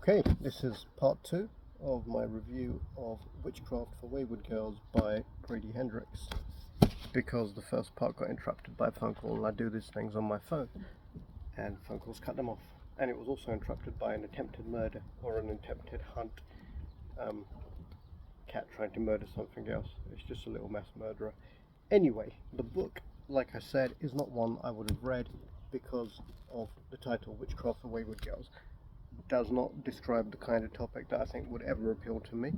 Okay, this is part 2 of my review of Witchcraft for Wayward Girls by Grady Hendrix, because the first part got interrupted by a phone call, and I do these things on my phone and phone calls cut them off, and it was also interrupted by an attempted murder or an attempted hunt, cat trying to murder something else. It's just a little mass murderer. Anyway, the book, like I said, is not one I would have read because of the title, Witchcraft for Wayward Girls. Does not describe the kind of topic that I think would ever appeal to me.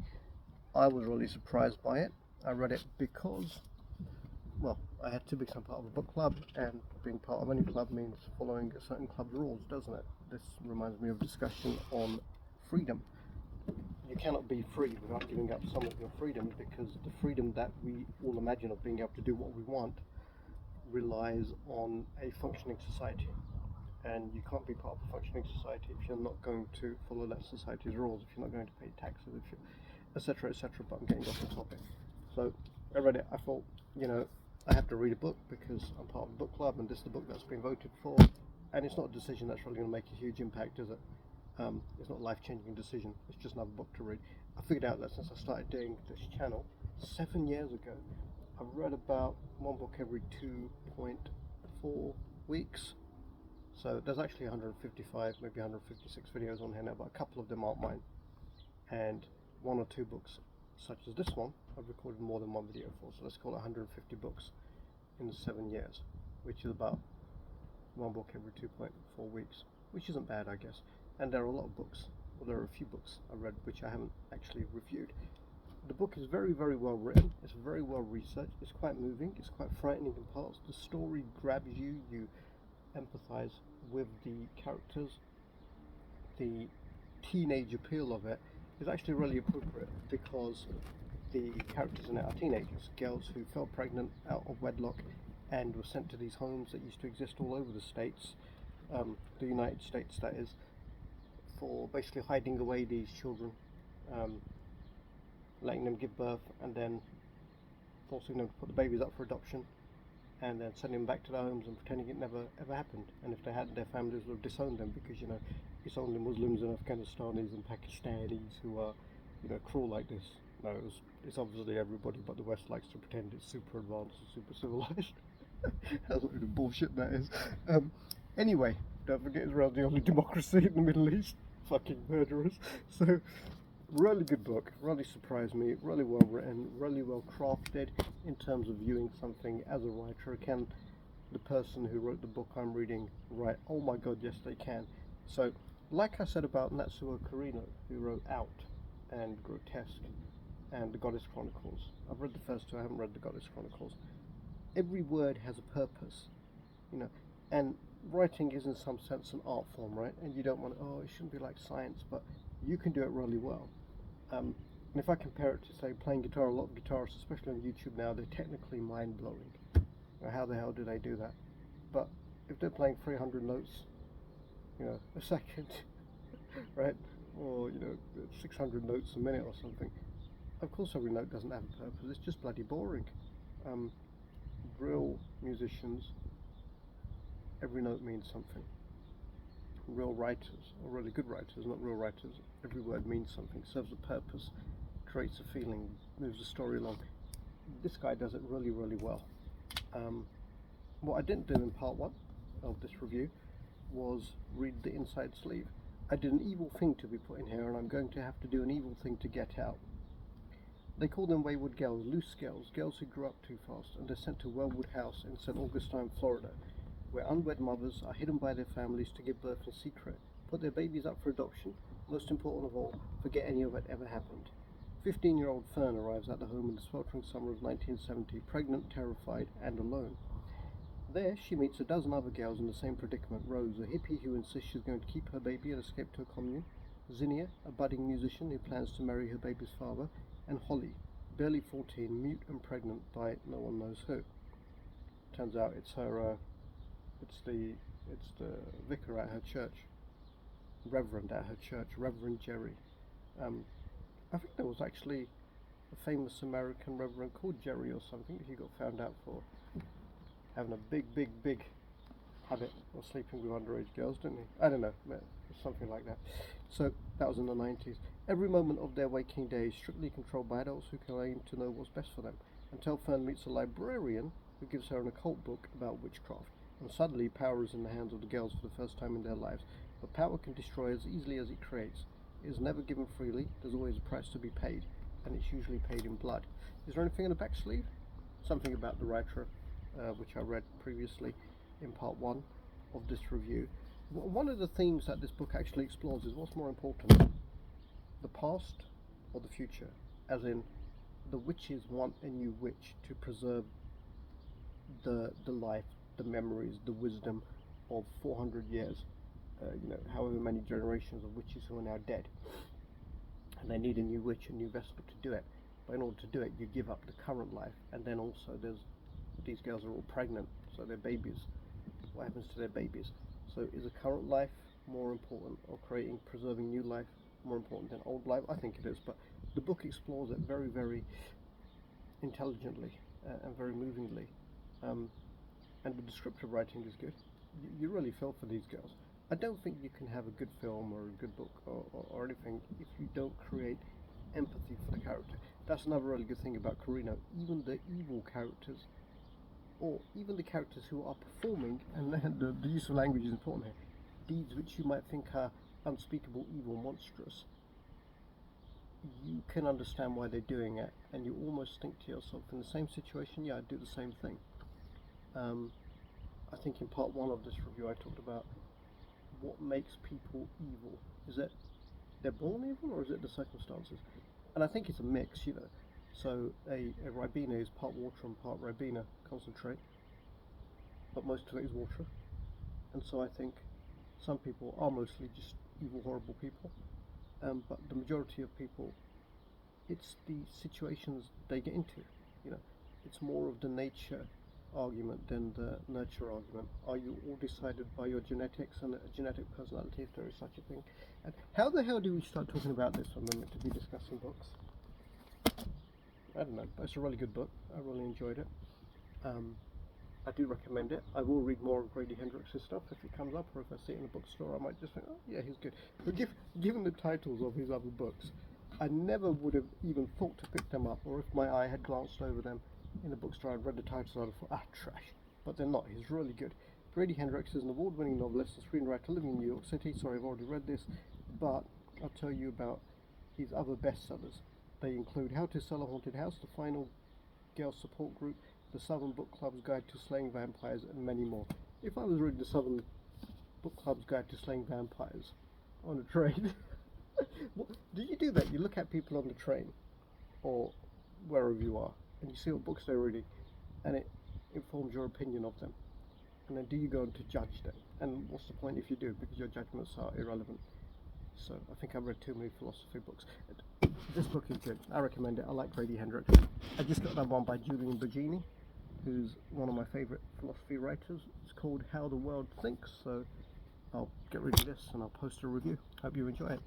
I was really surprised by it. I read it because, well, I had to become part of a book club, and being part of any club means following a certain club's rules, doesn't it? This reminds me of discussion on freedom. You cannot be free without giving up some of your freedom, because the freedom that we all imagine of being able to do what we want relies on a functioning society. And you can't be part of a functioning society if you're not going to follow that society's rules, if you're not going to pay taxes, if you, etc., etc. But I'm getting off the topic. So I read it. I thought, I have to read a book because I'm part of a book club, and this is the book that's been voted for. And it's not a decision that's really going to make a huge impact, is it? It's not a life-changing decision. It's just another book to read. I figured out that since I started doing this channel 7 years ago, I've read about one book every 2.4 weeks. So there's actually 155, maybe 156 videos on here now, but a couple of them aren't mine. And one or two books, such as this one, I've recorded more than one video for. So let's call it 150 books in 7 years, which is about one book every 2.4 weeks, which isn't bad, I guess. And there are a lot of books, well, there are a few books I read which I haven't actually reviewed. The book is very, very well written. It's very well researched. It's quite moving. It's quite frightening in parts. The story grabs you. You empathize with the characters. The teenage appeal of it is actually really appropriate, because the characters in it are teenagers, girls who fell pregnant out of wedlock and were sent to these homes that used to exist all over the States, the United States that is, for basically hiding away these children, letting them give birth, and then forcing them to put the babies up for adoption, and then sending them back to their homes and pretending it never ever happened. And if they hadn't, their families would have disowned them, because it's only Muslims and Afghanistanis and Pakistanis who are cruel like this. No, it's obviously everybody, but the West likes to pretend it's super advanced and super civilized. That's what the bullshit that is. Anyway, don't forget Israel's the only democracy in the Middle East. Fucking murderers. So, really good book, really surprised me, really well written, really well crafted in terms of viewing something as a writer. Can the person who wrote the book I'm reading write? Oh my god, yes they can. So, like I said about Natsuo Kirino, who wrote Out and Grotesque and The Goddess Chronicles. I've read the first two, I haven't read The Goddess Chronicles. Every word has a purpose, and writing is in some sense an art form, right? And you don't want it shouldn't be like science, but you can do it really well. And if I compare it to, say, playing guitar, a lot of guitarists, especially on YouTube now, they're technically mind-blowing. How the hell do they do that? But if they're playing 300 notes, a second, right? Or, 600 notes a minute or something, of course every note doesn't have a purpose. It's just bloody boring. Real musicians, every note means something. Real writers, or really good writers, not real writers, every word means something, serves a purpose, creates a feeling, moves the story along. This guy does it really, really well. What I didn't do in part 1 of this review was read the inside sleeve. I did an evil thing to be put in here, and I'm going to have to do an evil thing to get out. They call them wayward girls, loose girls, girls who grew up too fast, and they're sent to Wellwood House in St. Augustine, Florida, where unwed mothers are hidden by their families to give birth in secret, put their babies up for adoption, most important of all, forget any of it ever happened. 15-year-old Fern arrives at the home in the sweltering summer of 1970, pregnant, terrified, and alone. There, she meets a dozen other girls in the same predicament. Rose, a hippie who insists she's going to keep her baby and escape to a commune. Zinnia, a budding musician who plans to marry her baby's father. And Holly, barely 14, mute and pregnant by no one knows who. Turns out it's her, it's the vicar at her church, Reverend at her church, Reverend Jerry. I think there was actually a famous American reverend called Jerry or something. He got found out for having a big habit of sleeping with underage girls, didn't he? I don't know. something like that. So that was in the 90s. Every moment of their waking day is strictly controlled by adults who claim to know what's best for them, until Fern meets a librarian who gives her an occult book about witchcraft, and suddenly power is in the hands of the girls for the first time in their lives. But power can destroy as easily as it creates. It is never given freely, there's always a price to be paid, and it's usually paid in blood. Is there anything in the back sleeve? Something about the writer, which I read previously in part 1 of this review. One of the themes that this book actually explores is what's more important, the past or the future, as in the witches want a new witch to preserve the life, the memories, the wisdom of 400 years, however many generations of witches who are now dead, and they need a new witch, a new vessel to do it. But in order to do it, you give up the current life, and then also these girls are all pregnant, so they're babies. What happens to their babies? So is a current life more important, or preserving new life more important than old life? I think it is, but the book explores it very, very intelligently and very movingly. And the descriptive writing is good. You really feel for these girls. I don't think you can have a good film or a good book or anything if you don't create empathy for the character. That's another really good thing about Carino. Even the evil characters, or even the characters who are performing, and the use of language is important here, deeds which you might think are unspeakable, evil, monstrous, you can understand why they're doing it, and you almost think to yourself, in the same situation, yeah, I'd do the same thing. I think in part 1 of this review I talked about what makes people evil. Is it they're born evil, or is it the circumstances? And I think it's a mix, So a Ribena is part water and part Ribena concentrate, but most of it is water. And so I think some people are mostly just evil, horrible people, but the majority of people, it's the situations they get into. It's more of the nature argument than the nurture argument. Are you all decided by your genetics and a genetic personality, if there is such a thing? And how the hell do we start talking about this when we're meant to be discussing books? I don't know, but it's a really good book. I really enjoyed it. I do recommend it. I will read more of Grady Hendrix's stuff if it comes up, or if I see it in a bookstore, I might just think, oh yeah, he's good. But given the titles of his other books, I never would have even thought to pick them up, or if my eye had glanced over them in the bookstore, I'd read the titles and I'd have thought, trash. But they're not. He's really good. Grady Hendrix is an award-winning novelist and screenwriter living in New York City. Sorry, I've already read this, but I'll tell you about his other bestsellers. They include How to Sell a Haunted House, The Final Girl Support Group, The Southern Book Club's Guide to Slaying Vampires, and many more. If I was reading the Southern Book Club's Guide to Slaying Vampires on a train, do you do that? You look at people on the train, or wherever you are, and you see what books they're reading, and it informs your opinion of them. And then do you go on to judge them? And what's the point if you do? Because your judgments are irrelevant. So I think I've read too many philosophy books. This book is good. I recommend it. I like Grady Hendrix. I just got that one by Julian Bergini, who's one of my favourite philosophy writers. It's called How the World Thinks. So I'll get rid of this and I'll post a review. Hope you enjoy it.